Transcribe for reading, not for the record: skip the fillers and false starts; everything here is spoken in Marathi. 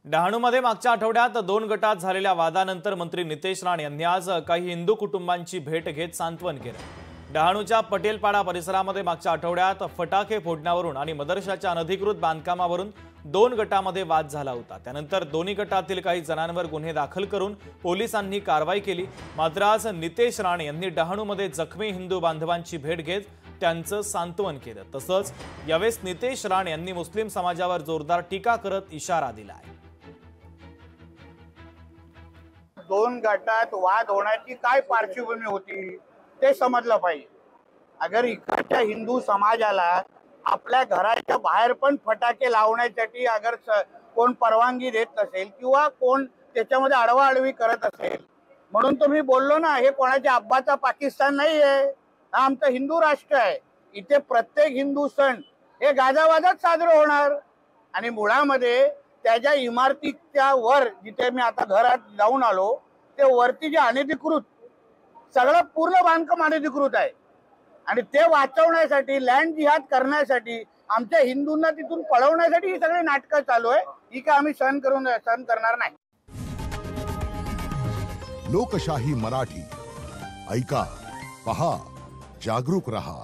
डहाणूमध्ये मागच्या आठवड्यात 2 गटात झालेल्या वादानंतर मंत्री नितेश राणे यांनी आज काही हिंदू कुटुंबांची भेट घेत सांत्वन केलं। डहाणूच्या पटेलपाडा परिसरामध्ये मागच्या आठवड्यात फटाके फोडण्यावरून आणि मदरशाच्या अनधिकृत बांधकामावरून 2 गटामध्ये वाद झाला होता। त्यानंतर दोन्ही गटातील काही जणांवर गुन्हे दाखल करून पोलिसांनी कारवाई केली। मात्र आज नितेश राणे यांनी डहाणूमध्ये जखमी हिंदू बांधवांची भेट घेत त्यांचं सांत्वन केलं। तसंच यावेळेस नितेश राणे यांनी मुस्लिम समाजावर जोरदार टीका करत इशारा दिला आहे। 2 गटात वाद होण्याची काय पार्श्वभूमी होती ते समजलं पाहिजे। अगर इकडच्या हिंदू समाजाला आपल्या घराच्या बाहेर पण फटाके लावण्यासाठी अगर कोण परवानगी देत नसेल किंवा कोण त्याच्यामध्ये अडवाअडवी करत असेल, म्हणून तो मी बोललो ना, हे कोणाच्या अब्बाचा पाकिस्तान नाही आहे, हा आमचा हिंदू राष्ट्र आहे। इथे प्रत्येक हिंदू सण हे गाजावाजात साजरे होणार आणि मुळामध्ये त्याच्या इमारतीच्या वर जिथे मी आता घरात जाऊन आलो ते वरती जे अनधिकृत सगळं पूर्ण बांधकाम अनधिकृत आहे आणि ते वाचवण्यासाठी लँड जिहाद करण्यासाठी आमच्या हिंदूंना तिथून पळवण्यासाठी ही सगळी नाटकं चालू आहे। ही काय आम्ही सहन करणार नाही। लोकशाही मराठी ऐका, पहा, जागरूक रहा।